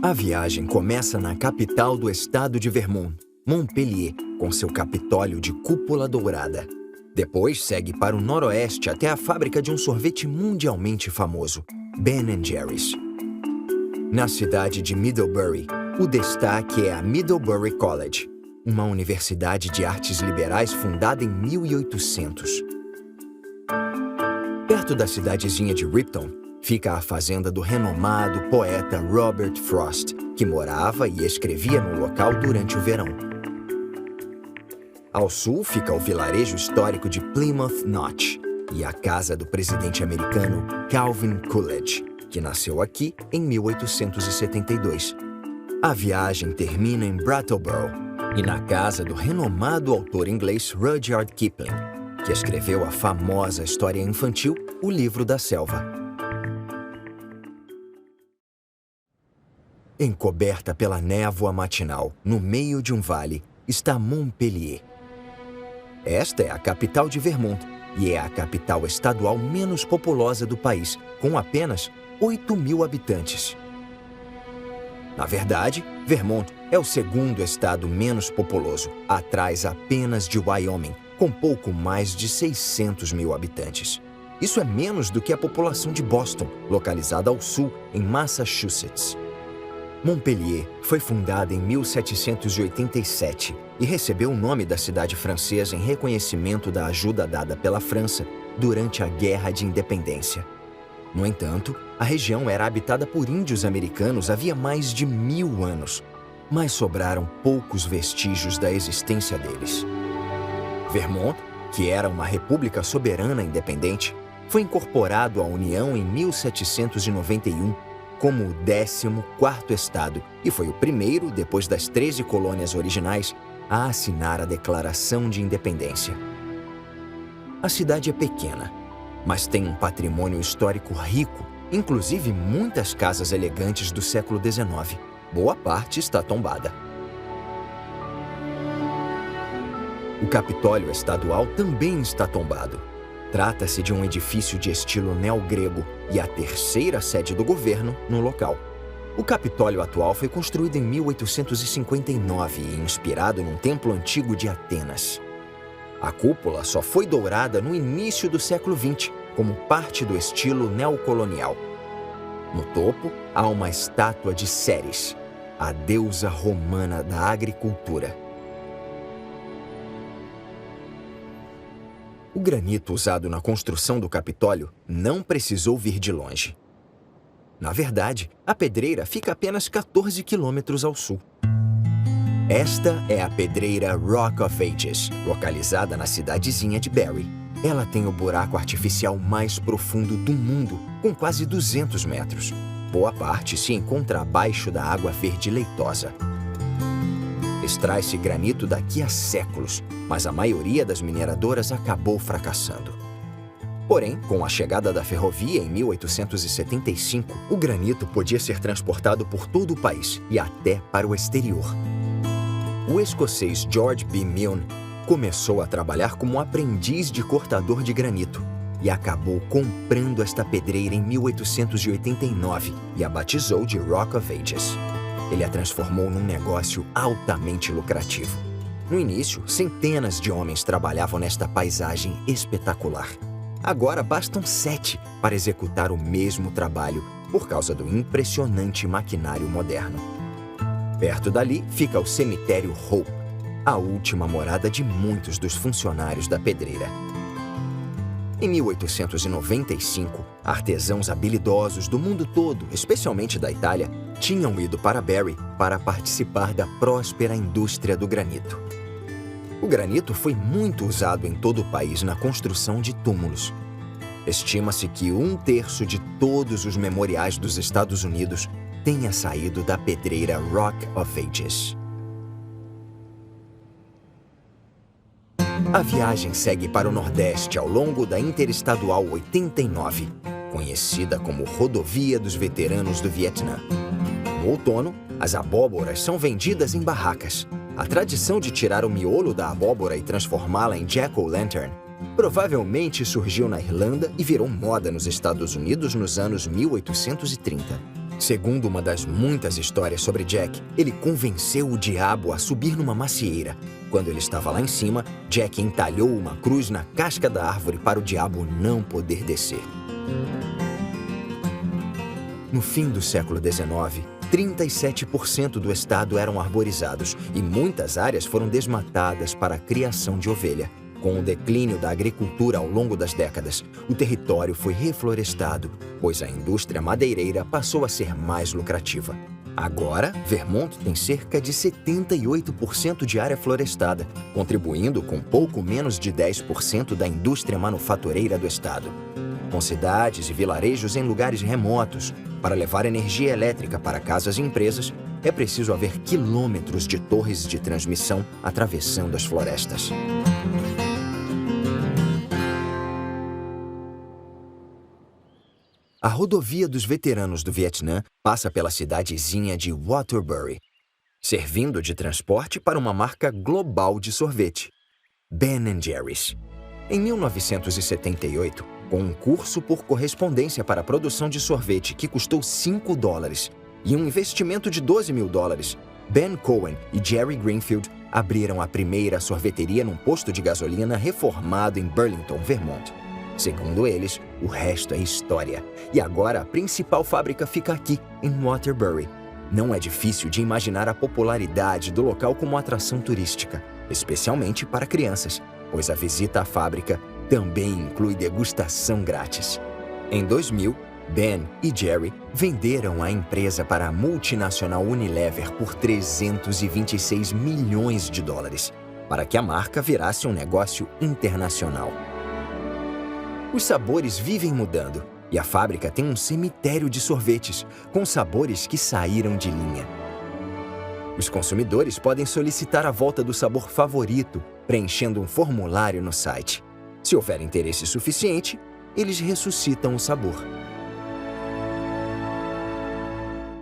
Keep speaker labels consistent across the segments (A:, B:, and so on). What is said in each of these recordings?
A: A viagem começa na capital do estado de Vermont, Montpelier, com seu Capitólio de cúpula dourada. Depois segue para o noroeste até a fábrica de um sorvete mundialmente famoso, Ben & Jerry's. Na cidade de Middlebury, o destaque é a Middlebury College, uma universidade de artes liberais fundada em 1800. Perto da cidadezinha de Ripton, fica a fazenda do renomado poeta Robert Frost, que morava e escrevia no local durante o verão. Ao sul fica o vilarejo histórico de Plymouth Notch e a casa do presidente americano Calvin Coolidge, que nasceu aqui em 1872. A viagem termina em Brattleboro e na casa do renomado autor inglês Rudyard Kipling, que escreveu a famosa história infantil O Livro da Selva. Encoberta pela névoa matinal, no meio de um vale, está Montpelier. Esta é a capital de Vermont e é a capital estadual menos populosa do país, com apenas 8.000 habitantes. Na verdade, Vermont é o segundo estado menos populoso, atrás apenas de Wyoming, com pouco mais de 600.000 habitantes. Isso é menos do que a população de Boston, localizada ao sul, em Massachusetts. Montpelier foi fundada em 1787 e recebeu o nome da cidade francesa em reconhecimento da ajuda dada pela França durante a Guerra de Independência. No entanto, a região era habitada por índios americanos havia mais de 1000 anos, mas sobraram poucos vestígios da existência deles. Vermont, que era uma república soberana independente, foi incorporado à União em 1791 como o 14º estado e foi o primeiro, depois das 13 colônias originais, a assinar a Declaração de Independência. A cidade é pequena, mas tem um patrimônio histórico rico, inclusive muitas casas elegantes do século XIX. Boa parte está tombada. O Capitólio Estadual também está tombado. Trata-se de um edifício de estilo neogrego e a terceira sede do governo no local. O Capitólio atual foi construído em 1859 e inspirado num templo antigo de Atenas. A cúpula só foi dourada no início do século XX, como parte do estilo neocolonial. No topo, há uma estátua de Ceres, a deusa romana da agricultura. O granito usado na construção do Capitólio não precisou vir de longe. Na verdade, a pedreira fica apenas 14 quilômetros ao sul. Esta é a pedreira Rock of Ages, localizada na cidadezinha de Barrie. Ela tem o buraco artificial mais profundo do mundo, com quase 200 metros. Boa parte se encontra abaixo da água verde leitosa. Extrai-se granito daqui a séculos, mas a maioria das mineradoras acabou fracassando. Porém, com a chegada da ferrovia em 1875, o granito podia ser transportado por todo o país e até para o exterior. O escocês George B. Milne começou a trabalhar como aprendiz de cortador de granito e acabou comprando esta pedreira em 1889 e a batizou de Rock of Ages. Ele a transformou num negócio altamente lucrativo. No início, centenas de homens trabalhavam nesta paisagem espetacular. Agora bastam 7 para executar o mesmo trabalho por causa do impressionante maquinário moderno. Perto dali fica o cemitério Hope, a última morada de muitos dos funcionários da pedreira. Em 1895, artesãos habilidosos do mundo todo, especialmente da Itália, tinham ido para Barrie para participar da próspera indústria do granito. O granito foi muito usado em todo o país na construção de túmulos. Estima-se que 1/3 de todos os memoriais dos Estados Unidos tenha saído da pedreira Rock of Ages. A viagem segue para o Nordeste ao longo da Interestadual 89, conhecida como Rodovia dos Veteranos do Vietnã. No outono, as abóboras são vendidas em barracas. A tradição de tirar o miolo da abóbora e transformá-la em jack-o'-lantern provavelmente surgiu na Irlanda e virou moda nos Estados Unidos nos anos 1830. Segundo uma das muitas histórias sobre Jack, ele convenceu o diabo a subir numa macieira. Quando ele estava lá em cima, Jack entalhou uma cruz na casca da árvore para o diabo não poder descer. No fim do século XIX, 37% do estado eram arborizados e muitas áreas foram desmatadas para a criação de ovelha. Com o declínio da agricultura ao longo das décadas, o território foi reflorestado, pois a indústria madeireira passou a ser mais lucrativa. Agora, Vermont tem cerca de 78% de área florestada, contribuindo com pouco menos de 10% da indústria manufatureira do estado. Com cidades e vilarejos em lugares remotos, para levar energia elétrica para casas e empresas, é preciso haver quilômetros de torres de transmissão atravessando as florestas. A rodovia dos veteranos do Vietnã passa pela cidadezinha de Waterbury, servindo de transporte para uma marca global de sorvete, Ben & Jerry's. Em 1978, com um curso por correspondência para a produção de sorvete que custou $5 e um investimento de $12 mil, Ben Cohen e Jerry Greenfield abriram a primeira sorveteria num posto de gasolina reformado em Burlington, Vermont. Segundo eles, o resto é história. E agora a principal fábrica fica aqui, em Waterbury. Não é difícil de imaginar a popularidade do local como atração turística, especialmente para crianças, pois a visita à fábrica também inclui degustação grátis. Em 2000, Ben e Jerry venderam a empresa para a multinacional Unilever por $326 milhões, para que a marca virasse um negócio internacional. Os sabores vivem mudando e a fábrica tem um cemitério de sorvetes com sabores que saíram de linha. Os consumidores podem solicitar a volta do sabor favorito, preenchendo um formulário no site. Se houver interesse suficiente, eles ressuscitam o sabor.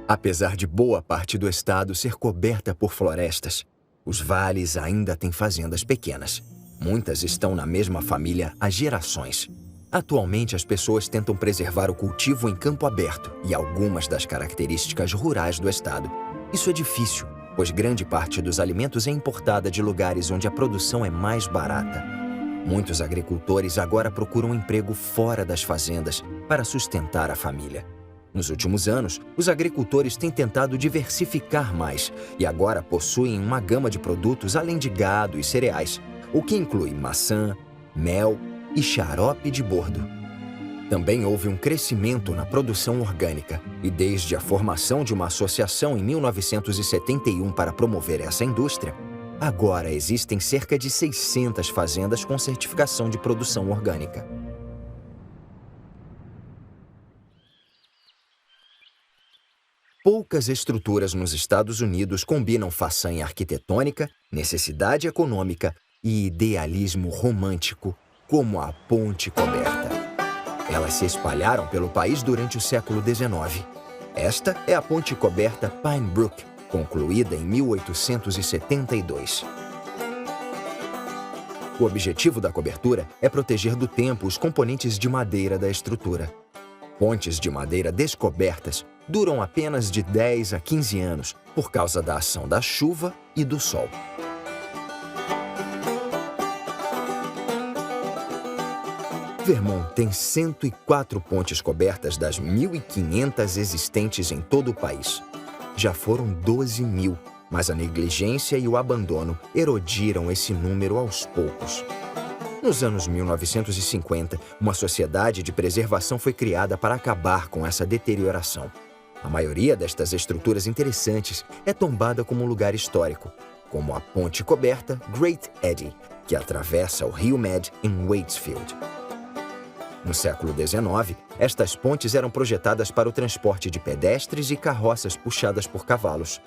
A: Apesar de boa parte do estado ser coberta por florestas, os vales ainda têm fazendas pequenas. Muitas estão na mesma família há gerações. Atualmente, as pessoas tentam preservar o cultivo em campo aberto e algumas das características rurais do estado. Isso é difícil, pois grande parte dos alimentos é importada de lugares onde a produção é mais barata. Muitos agricultores agora procuram emprego fora das fazendas para sustentar a família. Nos últimos anos, os agricultores têm tentado diversificar mais e agora possuem uma gama de produtos além de gado e cereais, o que inclui maçã, mel e xarope de bordo. Também houve um crescimento na produção orgânica e desde a formação de uma associação em 1971 para promover essa indústria, agora existem cerca de 600 fazendas com certificação de produção orgânica. Poucas estruturas nos Estados Unidos combinam façanha arquitetônica, necessidade econômica e idealismo romântico, como a Ponte Coberta. Elas se espalharam pelo país durante o século XIX. Esta é a Ponte Coberta Pine Brook, concluída em 1872. O objetivo da cobertura é proteger do tempo os componentes de madeira da estrutura. Pontes de madeira descobertas duram apenas de 10 a 15 anos por causa da ação da chuva e do sol. Vermont tem 104 pontes cobertas das 1.500 existentes em todo o país. Já foram 12 mil, mas a negligência e o abandono erodiram esse número aos poucos. Nos anos 1950, uma sociedade de preservação foi criada para acabar com essa deterioração. A maioria destas estruturas interessantes é tombada como um lugar histórico, como a Ponte Coberta Great Eddy, que atravessa o Rio Med em Waitsfield. No século XIX, estas pontes eram projetadas para o transporte de pedestres e carroças puxadas por cavalos.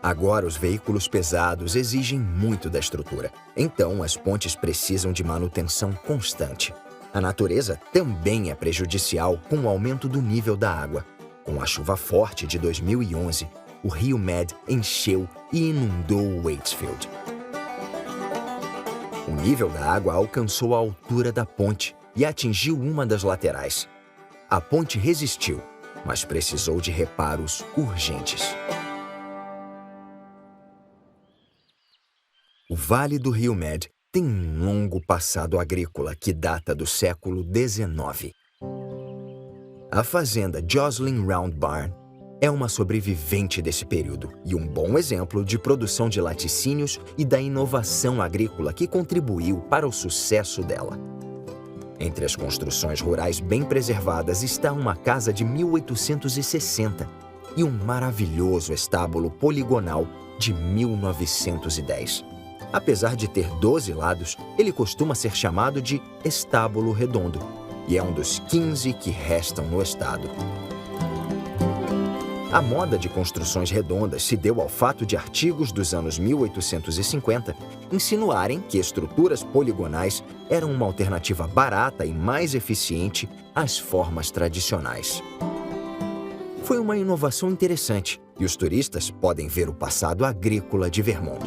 A: Agora, os veículos pesados exigem muito da estrutura, então as pontes precisam de manutenção constante. A natureza também é prejudicial com o aumento do nível da água. Com a chuva forte de 2011, o Rio Med encheu e inundou Waitsfield. O nível da água alcançou a altura da ponte e atingiu uma das laterais. A ponte resistiu, mas precisou de reparos urgentes. O Vale do Rio Med tem um longo passado agrícola que data do século XIX. A fazenda Joslyn Round Barn é uma sobrevivente desse período e um bom exemplo de produção de laticínios e da inovação agrícola que contribuiu para o sucesso dela. Entre as construções rurais bem preservadas está uma casa de 1860 e um maravilhoso estábulo poligonal de 1910. Apesar de ter 12 lados, ele costuma ser chamado de estábulo redondo e é um dos 15 que restam no estado. A moda de construções redondas se deu ao fato de artigos dos anos 1850 insinuarem que estruturas poligonais eram uma alternativa barata e mais eficiente às formas tradicionais. Foi uma inovação interessante e os turistas podem ver o passado agrícola de Vermont.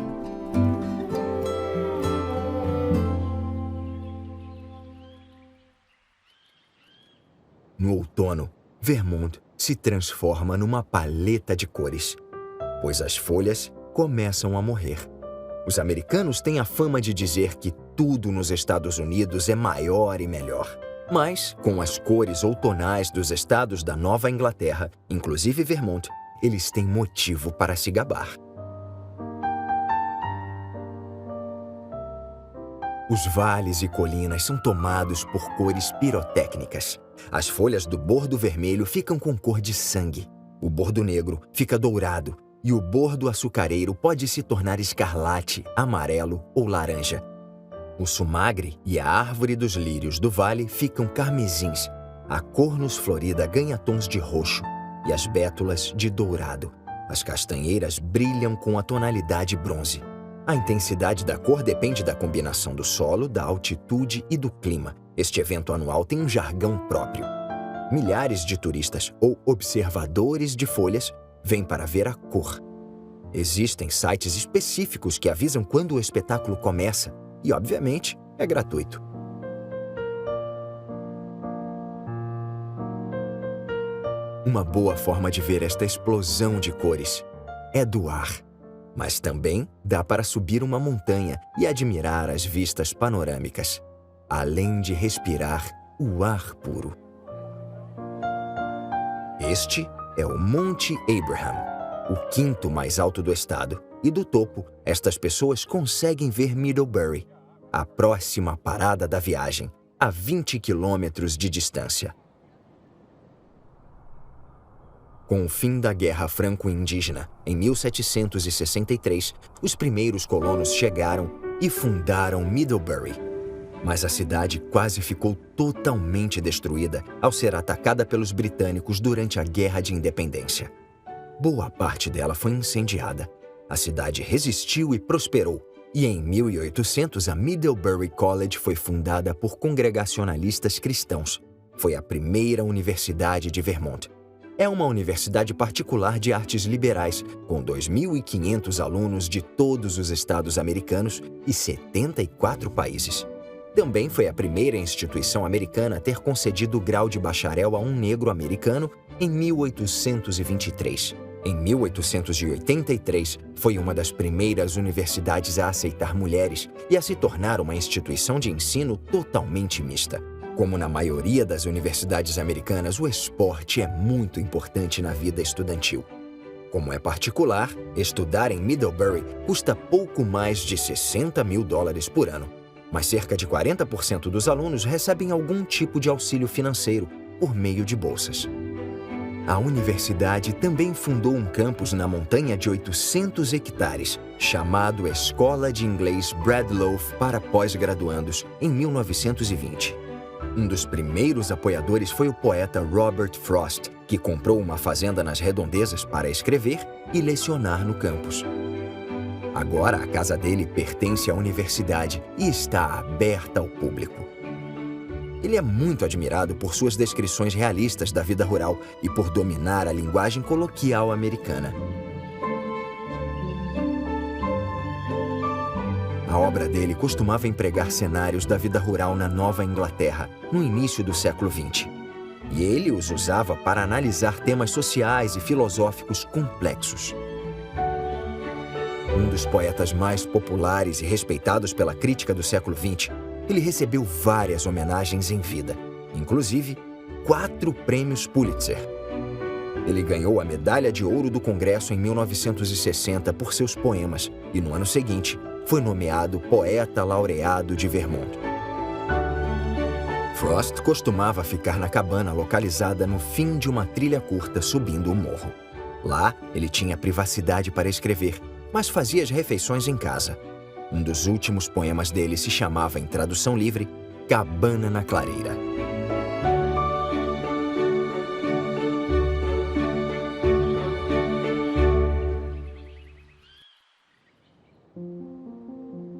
A: No outono, Vermont se transforma numa paleta de cores, pois as folhas começam a morrer. Os americanos têm a fama de dizer que tudo nos Estados Unidos é maior e melhor. Mas, com as cores outonais dos estados da Nova Inglaterra, inclusive Vermont, eles têm motivo para se gabar. Os vales e colinas são tomados por cores pirotécnicas. As folhas do bordo vermelho ficam com cor de sangue. O bordo negro fica dourado e o bordo açucareiro pode se tornar escarlate, amarelo ou laranja. O sumagre e a árvore dos lírios do vale ficam carmesins. A cornus florida ganha tons de roxo e as bétulas de dourado. As castanheiras brilham com a tonalidade bronze. A intensidade da cor depende da combinação do solo, da altitude e do clima. Este evento anual tem um jargão próprio. Milhares de turistas ou observadores de folhas vêm para ver a cor. Existem sites específicos que avisam quando o espetáculo começa e, obviamente, é gratuito. Uma boa forma de ver esta explosão de cores é do ar. Mas também dá para subir uma montanha e admirar as vistas panorâmicas, além de respirar o ar puro. Este é o Monte Abraham, o quinto mais alto do estado, e do topo, estas pessoas conseguem ver Middlebury, a próxima parada da viagem, a 20 quilômetros de distância. Com o fim da Guerra Franco-Indígena, em 1763, os primeiros colonos chegaram e fundaram Middlebury. Mas a cidade quase ficou totalmente destruída ao ser atacada pelos britânicos durante a Guerra de Independência. Boa parte dela foi incendiada. A cidade resistiu e prosperou, e em 1800 a Middlebury College foi fundada por congregacionalistas cristãos. Foi a primeira universidade de Vermont. É uma universidade particular de artes liberais, com 2.500 alunos de todos os estados americanos e 74 países. Também foi a primeira instituição americana a ter concedido o grau de bacharel a um negro americano em 1823. Em 1883, foi uma das primeiras universidades a aceitar mulheres e a se tornar uma instituição de ensino totalmente mista. Como na maioria das universidades americanas, o esporte é muito importante na vida estudantil. Como é particular, estudar em Middlebury custa pouco mais de $60 mil por ano, mas cerca de 40% dos alunos recebem algum tipo de auxílio financeiro por meio de bolsas. A universidade também fundou um campus na montanha de 800 hectares, chamado Escola de Inglês Bradloff para pós-graduandos, em 1920. Um dos primeiros apoiadores foi o poeta Robert Frost, que comprou uma fazenda nas redondezas para escrever e lecionar no campus. Agora a casa dele pertence à universidade e está aberta ao público. Ele é muito admirado por suas descrições realistas da vida rural e por dominar a linguagem coloquial americana. A obra dele costumava empregar cenários da vida rural na Nova Inglaterra, no início do século XX. e ele os usava para analisar temas sociais e filosóficos complexos. Um dos poetas mais populares e respeitados pela crítica do século XX, ele recebeu várias homenagens em vida, inclusive 4 prêmios Pulitzer. Ele ganhou a Medalha de Ouro do Congresso em 1960 por seus poemas e, no ano seguinte, foi nomeado Poeta Laureado de Vermont. Frost costumava ficar na cabana localizada no fim de uma trilha curta subindo o morro. Lá, ele tinha privacidade para escrever, mas fazia as refeições em casa. Um dos últimos poemas dele se chamava, em tradução livre, Cabana na Clareira.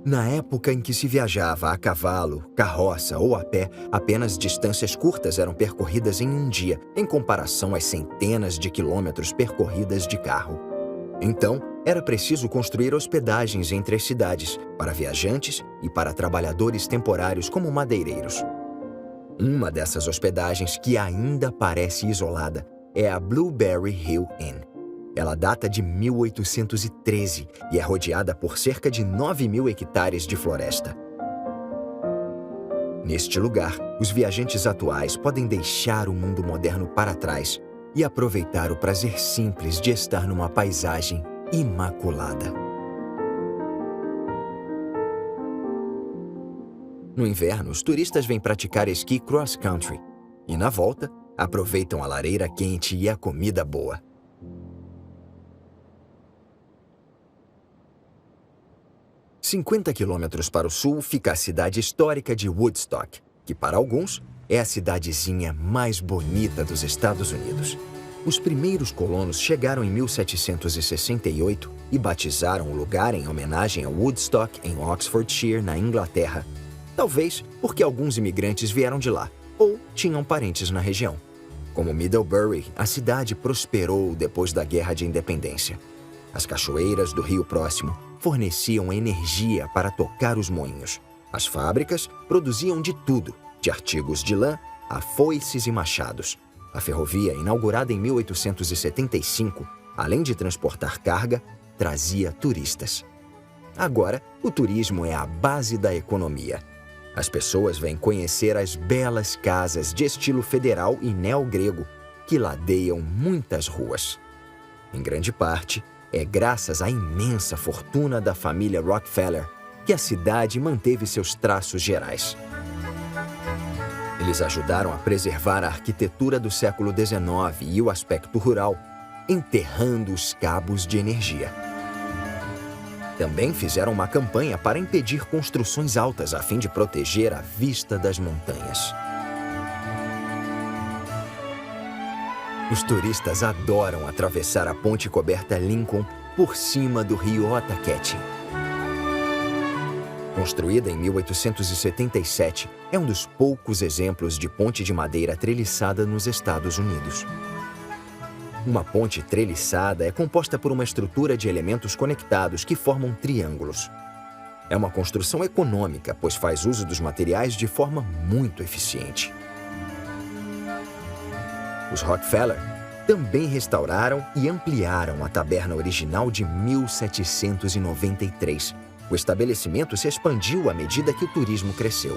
A: Na época em que se viajava a cavalo, carroça ou a pé, apenas distâncias curtas eram percorridas em um dia, em comparação às centenas de quilômetros percorridas de carro. Então, era preciso construir hospedagens entre as cidades, para viajantes e para trabalhadores temporários como madeireiros. Uma dessas hospedagens, que ainda parece isolada, é a Blueberry Hill Inn. Ela data de 1813 e é rodeada por cerca de 9.000 hectares de floresta. Neste lugar, os viajantes atuais podem deixar o mundo moderno para trás e aproveitar o prazer simples de estar numa paisagem imaculada. No inverno, os turistas vêm praticar esqui cross-country e, na volta, aproveitam a lareira quente e a comida boa. "50 quilômetros para o sul fica a cidade histórica de Woodstock, que para alguns é a cidadezinha mais bonita dos Estados Unidos. Os primeiros colonos chegaram em 1768 e batizaram o lugar em homenagem a Woodstock, em Oxfordshire, na Inglaterra. Talvez porque alguns imigrantes vieram de lá, ou tinham parentes na região. Como Middlebury, a cidade prosperou depois da Guerra de Independência. As cachoeiras do rio próximo forneciam energia para tocar os moinhos. As fábricas produziam de tudo, de artigos de lã a foices e machados. A ferrovia, inaugurada em 1875, além de transportar carga, trazia turistas. Agora, o turismo é a base da economia. As pessoas vêm conhecer as belas casas de estilo federal e neogrego que ladeiam muitas ruas. Em grande parte, é graças à imensa fortuna da família Rockefeller que a cidade manteve seus traços gerais. Eles ajudaram a preservar a arquitetura do século XIX e o aspecto rural, enterrando os cabos de energia. Também fizeram uma campanha para impedir construções altas a fim de proteger a vista das montanhas. Os turistas adoram atravessar a ponte coberta Lincoln por cima do rio Ottauquechee. Construída em 1877, é um dos poucos exemplos de ponte de madeira treliçada nos Estados Unidos. Uma ponte treliçada é composta por uma estrutura de elementos conectados que formam triângulos. É uma construção econômica, pois faz uso dos materiais de forma muito eficiente. Os Rockefeller também restauraram e ampliaram a taberna original de 1793. O estabelecimento se expandiu à medida que o turismo cresceu.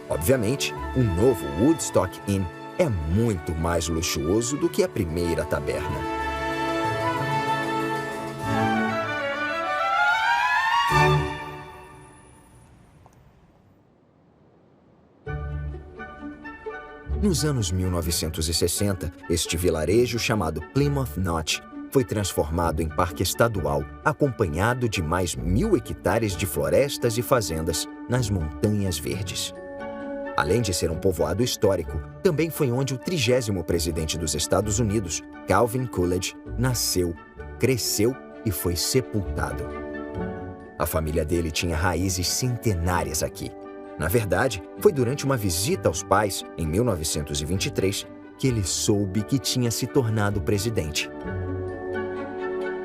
A: Obviamente, o novo Woodstock Inn é muito mais luxuoso do que a primeira taberna. Nos anos 1960, este vilarejo chamado Plymouth Notch foi transformado em parque estadual, acompanhado de mais 1.000 hectares de florestas e fazendas nas Montanhas Verdes. Além de ser um povoado histórico, também foi onde o 30º presidente dos Estados Unidos, Calvin Coolidge, nasceu, cresceu e foi sepultado. A família dele tinha raízes centenárias aqui. Na verdade, foi durante uma visita aos pais, em 1923, que ele soube que tinha se tornado presidente.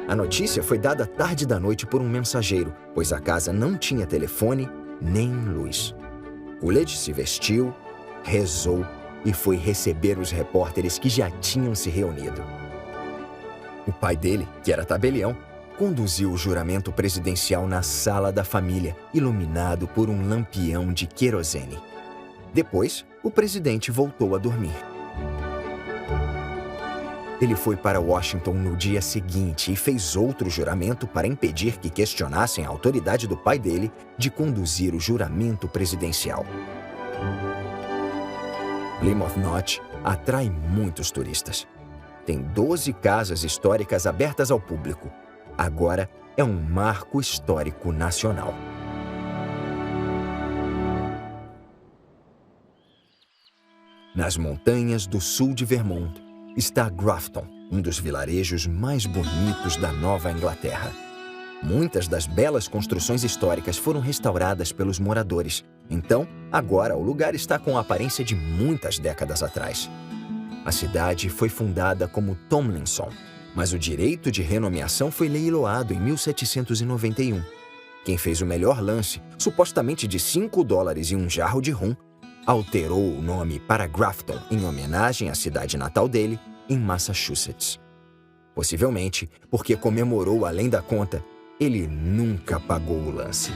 A: A notícia foi dada tarde da noite por um mensageiro, pois a casa não tinha telefone nem luz. Coolidge se vestiu, rezou e foi receber os repórteres que já tinham se reunido. O pai dele, que era tabelião, conduziu o juramento presidencial na sala da família, iluminado por um lampião de querosene. Depois, o presidente voltou a dormir. Ele foi para Washington no dia seguinte e fez outro juramento para impedir que questionassem a autoridade do pai dele de conduzir o juramento presidencial. Plymouth Notch atrai muitos turistas. Tem 12 casas históricas abertas ao público. Agora é um marco histórico nacional. Nas montanhas do sul de Vermont está Grafton, um dos vilarejos mais bonitos da Nova Inglaterra. Muitas das belas construções históricas foram restauradas pelos moradores. Então, agora o lugar está com a aparência de muitas décadas atrás. A cidade foi fundada como Tomlinson, mas o direito de renomeação foi leiloado em 1791. Quem fez o melhor lance, supostamente de $5 e um jarro de rum, alterou o nome para Grafton em homenagem à cidade natal dele, em Massachusetts. Possivelmente porque comemorou além da conta, ele nunca pagou o lance.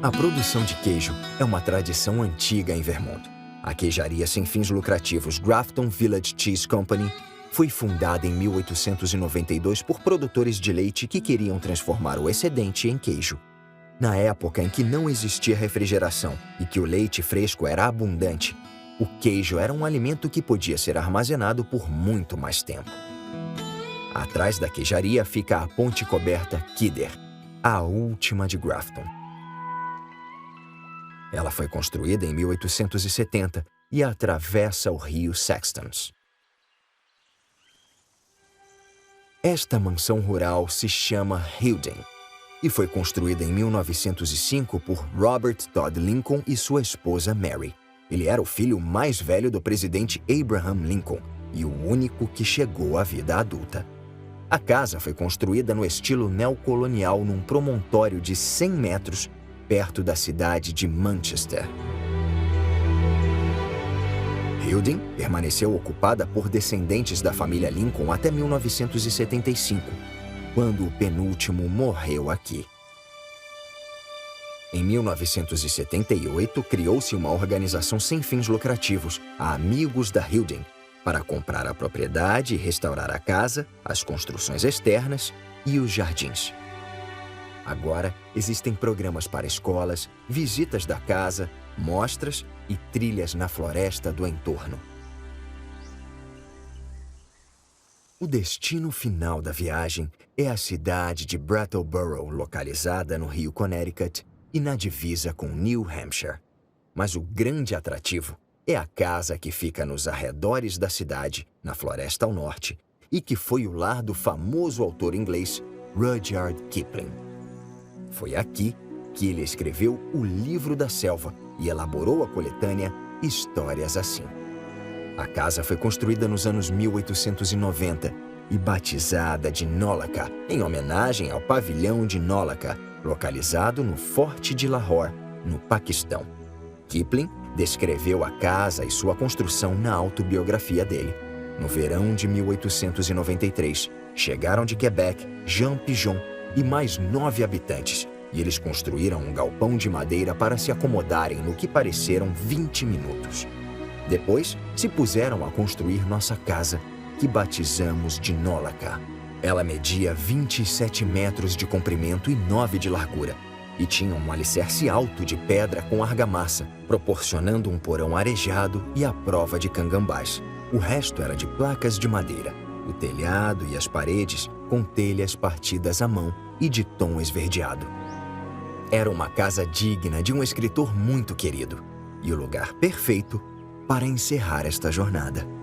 A: A produção de queijo é uma tradição antiga em Vermont. A queijaria sem fins lucrativos Grafton Village Cheese Company foi fundada em 1892 por produtores de leite que queriam transformar o excedente em queijo. Na época em que não existia refrigeração e que o leite fresco era abundante, o queijo era um alimento que podia ser armazenado por muito mais tempo. Atrás da queijaria fica a ponte coberta Kidder, a última de Grafton. Ela foi construída em 1870 e atravessa o rio Sextons. Esta mansão rural se chama Hilding e foi construída em 1905 por Robert Todd Lincoln e sua esposa Mary. Ele era o filho mais velho do presidente Abraham Lincoln e o único que chegou à vida adulta. A casa foi construída no estilo neocolonial num promontório de 100 metros perto da cidade de Manchester. Hilding permaneceu ocupada por descendentes da família Lincoln até 1975, quando o penúltimo morreu aqui. Em 1978, criou-se uma organização sem fins lucrativos, a Amigos da Hilding, para comprar a propriedade e restaurar a casa, as construções externas e os jardins. Agora, existem programas para escolas, visitas da casa, mostras e trilhas na floresta do entorno. O destino final da viagem é a cidade de Brattleboro, localizada no rio Connecticut e na divisa com New Hampshire. Mas o grande atrativo é a casa que fica nos arredores da cidade, na floresta ao norte, e que foi o lar do famoso autor inglês Rudyard Kipling. Foi aqui que ele escreveu O Livro da Selva e elaborou a coletânea Histórias Assim. A casa foi construída nos anos 1890 e batizada de Nolaka, em homenagem ao pavilhão de Nolaka, localizado no Forte de Lahore, no Paquistão. Kipling descreveu a casa e sua construção na autobiografia dele. No verão de 1893, chegaram de Quebec Jean Pigeon e mais 9 habitantes, e eles construíram um galpão de madeira para se acomodarem no que pareceram 20 minutos. Depois, se puseram a construir nossa casa, que batizamos de Nolaka. Ela media 27 metros de comprimento e 9 de largura, e tinha um alicerce alto de pedra com argamassa, proporcionando um porão arejado e à prova de cangambás. O resto era de placas de madeira, o telhado e as paredes com telhas partidas à mão e de tom esverdeado. Era uma casa digna de um escritor muito querido, e o lugar perfeito para encerrar esta jornada.